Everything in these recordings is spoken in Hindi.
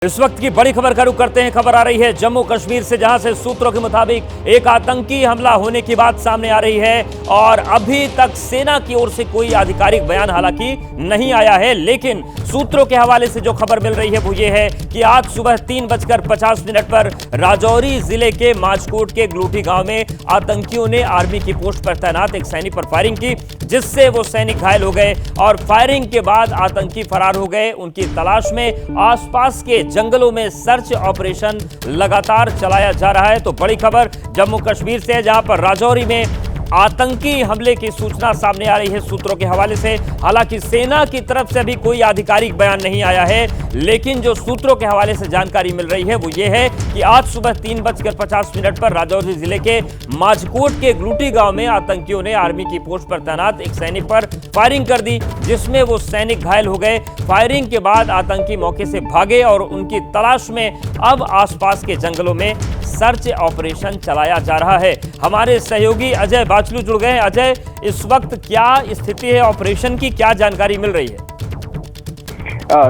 इस वक्त की बड़ी खबर का रुख करते हैं। खबर आ रही है जम्मू कश्मीर से, जहां से सूत्रों के मुताबिक एक आतंकी हमला होने की बात सामने आ रही है और अभी तक सेना की ओर से कोई आधिकारिक बयान हालांकि नहीं आया है, लेकिन सूत्रों के हवाले से जो खबर मिल रही है वो ये है कि आज सुबह 3:50 पर राजौरी जिले के माजकोट के ग्लूटी गांव में आतंकियों ने आर्मी की पोस्ट पर तैनात एक सैनिक पर फायरिंग की, जिससे वो सैनिक घायल हो गए और फायरिंग के बाद आतंकी फरार हो गए। उनकी तलाश में आसपास के जंगलों में सर्च ऑपरेशन लगातार चलाया जा रहा है। तो बड़ी खबर जम्मू कश्मीर से है, जहां पर राजौरी में आतंकी हमले की सूचना सामने आ रही है सूत्रों के हवाले से। हालांकि सेना की तरफ से अभी कोई आधिकारिक बयान नहीं आया है, लेकिन जो सूत्रों के हवाले से जानकारी मिल रही है वो ये है कि आज सुबह 3:50 पर राजौरी जिले के माजकोट के ग्लूटी गांव में आतंकियों ने आर्मी की पोस्ट पर तैनात एक सैनिक पर फायरिंग कर दी, जिसमें वो सैनिक घायल हो गए। फायरिंग के बाद आतंकी मौके से भागे और उनकी तलाश में अब आसपास के जंगलों में सर्च ऑपरेशन चलाया जा रहा है। हमारे सहयोगी अजय बाचलू जुड़ गए हैं। अजय, इस वक्त क्या स्थिति है ऑपरेशन की, क्या जानकारी मिल रही है?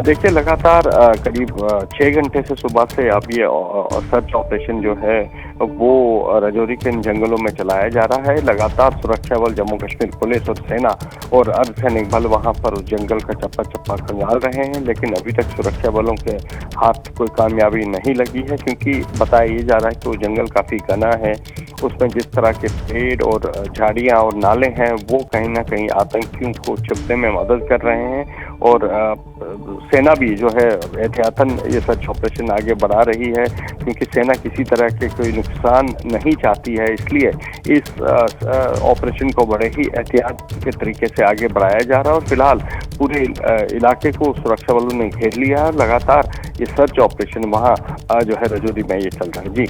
देखिए, लगातार करीब 6 घंटे से सुबह से अब ये सर्च ऑपरेशन जो है वो राजौरी के जंगलों में चलाया जा रहा है। लगातार सुरक्षा बल, जम्मू कश्मीर पुलिस और सेना और अर्धसैनिक बल वहां पर उस जंगल का चप्पा चप्पा खंगाल रहे हैं, लेकिन अभी तक सुरक्षा बलों के हाथ कोई कामयाबी नहीं लगी है, क्योंकि बताया ये जा रहा है कि वो जंगल काफी घना है। उसमें जिस तरह के पेड़ और झाड़ियां और नाले हैं वो कहीं ना कहीं आतंकियों को छिपने में मदद कर रहे हैं और सेना भी जो है एहतियातन ये सर्च ऑपरेशन आगे बढ़ा रही है, क्योंकि सेना किसी तरह के कोई नुकसान नहीं चाहती है। इसलिए इस ऑपरेशन को बड़े ही एहतियात के तरीके से आगे बढ़ाया जा रहा है और फिलहाल पूरे इलाके को सुरक्षा बलों ने घेर लिया है। लगातार ये सर्च ऑपरेशन वहाँ जो है राजौरी में ये चल रहा है। जी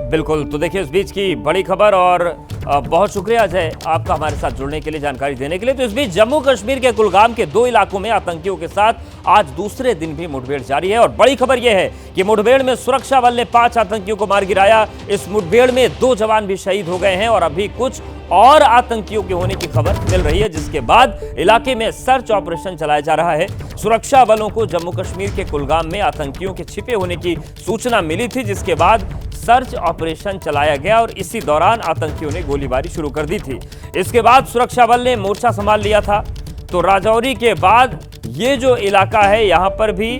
बिल्कुल, तो देखिए इस बीच की बड़ी खबर और बहुत शुक्रिया अजय आपका हमारे साथ जुड़ने के लिए, जानकारी देने के लिए। तो इस बीच जम्मू कश्मीर के कुलगाम के 2 इलाकों में आतंकियों के साथ आज दूसरे दिन भी मुठभेड़ जारी है और बड़ी खबर यह है कि मुठभेड़ में सुरक्षा बल ने 5 आतंकियों को मार गिराया। इस मुठभेड़ में 2 जवान भी शहीद हो गए हैं और अभी कुछ और आतंकियों के होने की खबर मिल रही है, जिसके बाद इलाके में सर्च ऑपरेशन चलाया जा रहा है। सुरक्षा बलों को जम्मू कश्मीर के कुलगाम में आतंकियों के छिपे होने की सूचना मिली थी, जिसके बाद सर्च ऑपरेशन चलाया गया और इसी दौरान आतंकियों ने गोलीबारी शुरू कर दी थी। इसके बाद सुरक्षा बल ने मोर्चा संभाल लिया था। तो राजौरी के बाद ये जो इलाका है यहां पर भी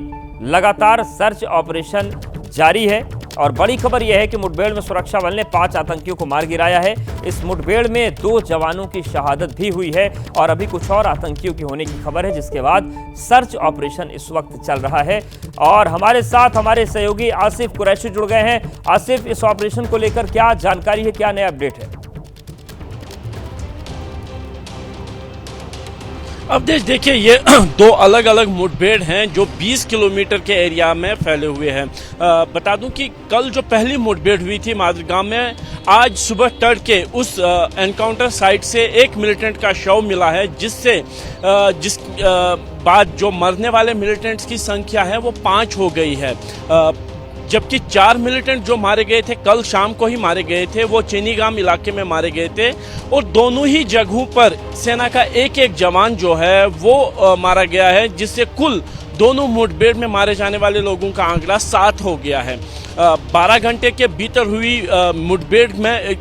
लगातार सर्च ऑपरेशन जारी है और बड़ी खबर यह है कि मुठभेड़ में सुरक्षा बल ने 5 आतंकियों को मार गिराया है। इस मुठभेड़ में 2 जवानों की शहादत भी हुई है और अभी कुछ और आतंकियों की होने की खबर है, जिसके बाद सर्च ऑपरेशन इस वक्त चल रहा है। और हमारे साथ हमारे सहयोगी आसिफ कुरैशी जुड़ गए हैं। आसिफ, इस ऑपरेशन को लेकर क्या जानकारी है, क्या नया अपडेट है? अब देखिए, ये 2 अलग अलग मुठभेड़ हैं जो 20 किलोमीटर के एरिया में फैले हुए हैं। बता दूं कि कल जो पहली मुठभेड़ हुई थी मादरगाम में, आज सुबह तड़के उस एनकाउंटर साइट से एक मिलिटेंट का शव मिला है, जिस बाद जो मरने वाले मिलिटेंट्स की संख्या है वो 5 हो गई है। जबकि 4 मिलिटेंट जो मारे गए थे कल शाम को ही मारे गए थे, वो चेनीगाम इलाके में मारे गए थे और दोनों ही जगहों पर सेना का एक जवान जो है वो मारा गया है, जिससे कुल दोनों मुठभेड़ में मारे जाने वाले लोगों का आंकड़ा 7 हो गया है। 12 घंटे के भीतर हुई मुठभेड़ में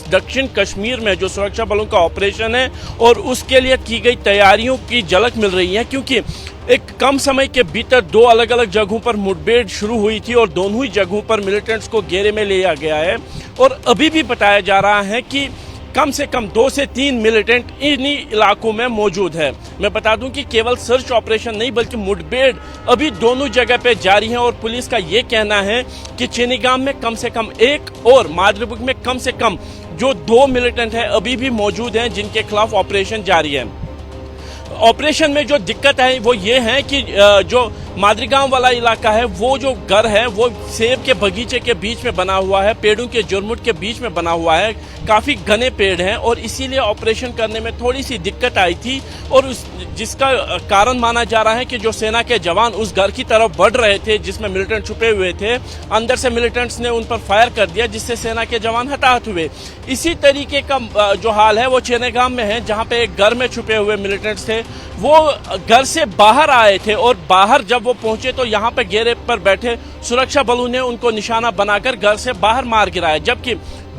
दक्षिण कश्मीर में जो सुरक्षा बलों का ऑपरेशन है और उसके लिए की गई तैयारियों की झलक मिल रही है, क्योंकि एक कम समय के भीतर 2 अलग अलग जगहों पर मुठभेड़ शुरू हुई थी और दोनों ही जगहों पर मिलिटेंट्स को घेरे में लिया गया है और अभी भी बताया जा रहा है कि कम से कम 2 से 3 मिलिटेंट इन्हीं इलाकों में मौजूद है। मैं बता दूं कि केवल सर्च ऑपरेशन नहीं बल्कि मुठभेड़ अभी दोनों जगह पे जारी है और पुलिस का ये कहना है कि चेनीगाम में कम से कम 1 और मादरबुग में कम से कम जो 2 मिलिटेंट हैं अभी भी मौजूद हैं, जिनके खिलाफ ऑपरेशन जारी है। ऑपरेशन में जो दिक्कत है वो ये है कि जो मादरगाम वाला इलाका है, वो जो घर है वो सेब के बगीचे के बीच में बना हुआ है, पेड़ों के झुरमुट के बीच में बना हुआ है, काफ़ी घने पेड़ हैं और इसीलिए ऑपरेशन करने में थोड़ी सी दिक्कत आई थी और जिसका कारण माना जा रहा है कि जो सेना के जवान उस घर की तरफ बढ़ रहे थे जिसमें मिलिटेंट छुपे हुए थे, अंदर से मिलिटेंट्स ने उन पर फायर कर दिया, जिससे सेना के जवान हताहत हुए। इसी तरीके का जो हाल है वो चेनेगाम में है, जहाँ पे एक घर में छुपे हुए मिलिटेंट्स थे वो घर से बाहर आए थे और बाहर जब वो पहुंचे तो यहाँ पे घेरे पर बैठे सुरक्षा बलों ने उनको निशाना बनाकर घर से बाहर मार गिराया। जबकि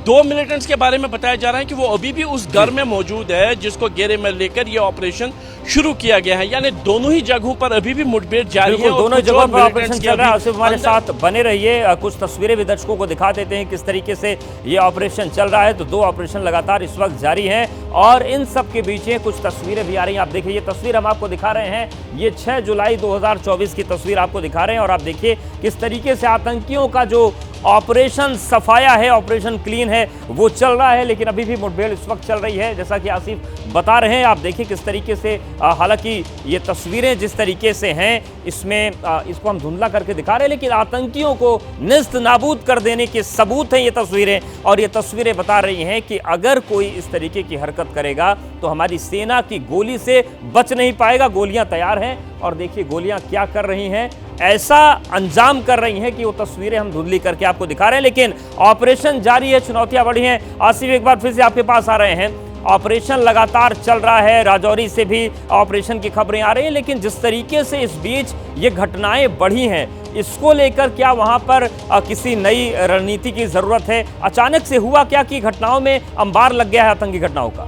2 मिलिटेंट्स के बारे में बताया जा रहा है कि वो अभी भी उस घर में मौजूद है जिसको घेरे में लेकर ये ऑपरेशन शुरू किया गया है। यानी दोनों ही जगहों पर अभी भी मुठभेड़ जारी है। दोनों जगहों पर ऑपरेशन चल रहा है। आसिफ हमारे साथ बने रहिए, कुछ तस्वीरें भी दर्शकों को दिखा देते हैं किस तरीके से ये ऑपरेशन चल रहा है। तो 2 ऑपरेशन लगातार इस वक्त जारी हैं और इन सब के बीच कुछ तस्वीरें भी आ रही हैं। आप देखिए, ये तस्वीर हम आपको दिखा रहे हैं, ये 6 जुलाई 2024 की तस्वीर आपको दिखा रहे हैं और आप देखिए किस तरीके से आतंकियों का जो ऑपरेशन सफाया है, ऑपरेशन क्लीन है, वो चल रहा है। लेकिन अभी भी मुठभेड़ इस वक्त चल रही है, जैसा कि आसिफ बता रहे हैं। आप देखिए किस तरीके से, हालांकि ये तस्वीरें जिस तरीके से हैं इसमें इसको हम धुंधला करके दिखा रहे हैं, लेकिन आतंकियों को निस्त नाबूद कर देने के सबूत हैं ये तस्वीरें। और ये तस्वीरें बता रही हैं कि अगर कोई इस तरीके की हरकत करेगा तो हमारी सेना की गोली से बच नहीं पाएगा। गोलियां तैयार हैं और देखिए गोलियां क्या कर रही हैं, ऐसा अंजाम कर रही हैं कि वो तस्वीरें हम धुंधली करके आपको दिखा रहे हैं। लेकिन ऑपरेशन जारी है, चुनौतियां बढ़ी हैं। आसिफ, एक बार फिर से आपके पास आ रहे हैं। ऑपरेशन लगातार चल रहा है, राजौरी से भी ऑपरेशन की खबरें आ रही हैं, लेकिन जिस तरीके से इस बीच ये घटनाएं बढ़ी हैं, इसको लेकर क्या वहां पर किसी नई रणनीति की जरूरत है? अचानक से हुआ क्या कि घटनाओं में अंबार लग गया है आतंकी घटनाओं का?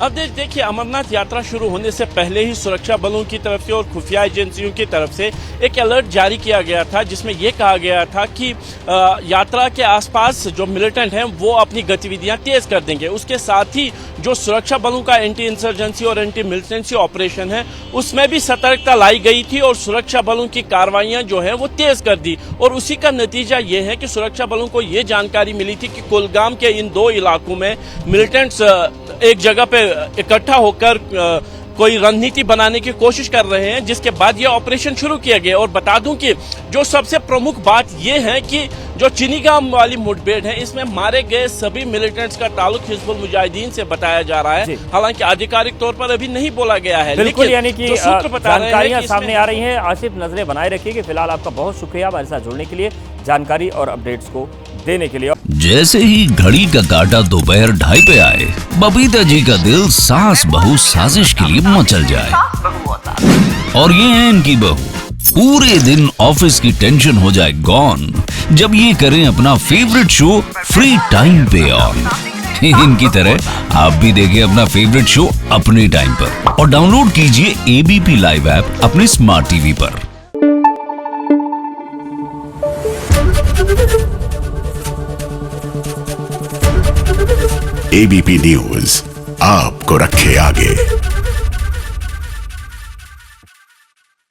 अब देखिए, अमरनाथ यात्रा शुरू होने से पहले ही सुरक्षा बलों की तरफ से और खुफिया एजेंसियों की तरफ से एक अलर्ट जारी किया गया था, जिसमें यह कहा गया था कि यात्रा के आसपास जो मिलिटेंट हैं वो अपनी गतिविधियां तेज कर देंगे। उसके साथ ही जो सुरक्षा बलों का एंटी इंसर्जेंसी और एंटी मिलिटेंसी ऑपरेशन है उसमें भी सतर्कता लाई गई थी और सुरक्षा बलों की कार्रवाइयां जो है वो तेज कर दी। और उसी का नतीजा ये है कि सुरक्षा बलों को ये जानकारी मिली थी कि कुलगाम के इन 2 इलाकों में मिलिटेंट्स एक जगह पे इकट्ठा होकर कोई रणनीति बनाने की कोशिश कर रहे हैं, जिसके बाद ये ऑपरेशन शुरू किया गया। और बता दूं कि जो सबसे प्रमुख बात यह है कि जो चिनीगाम वाली मुठभेड़ है इसमें मारे गए सभी मिलिटेंट्स का ताल्लुक हिजबुल मुजाहिदीन से बताया जा रहा है। हालांकि आधिकारिक तौर पर अभी नहीं बोला गया है, बिल्कुल, यानी कि जानकारियां सामने आ रही हैं। आसिफ, नजरें बनाए रखिए। फिलहाल आपका बहुत शुक्रिया हमारे साथ जुड़ने के लिए, जानकारी और अपडेट्स को देने के लिए। जैसे ही घड़ी का काटा दोपहर 2:30 पे आए, बबीता जी का दिल सास बहू साजिश के लिए मचल जाए। और ये है इनकी बहू, पूरे दिन ऑफिस की टेंशन हो जाए गॉन जब ये करें अपना फेवरेट शो फ्री टाइम पे ऑन। इनकी तरह आप भी देखिए अपना फेवरेट शो अपने टाइम पर और डाउनलोड कीजिए ABP लाइव ऐप अपने स्मार्ट टीवी पर। ABP न्यूज आपको रखे आगे।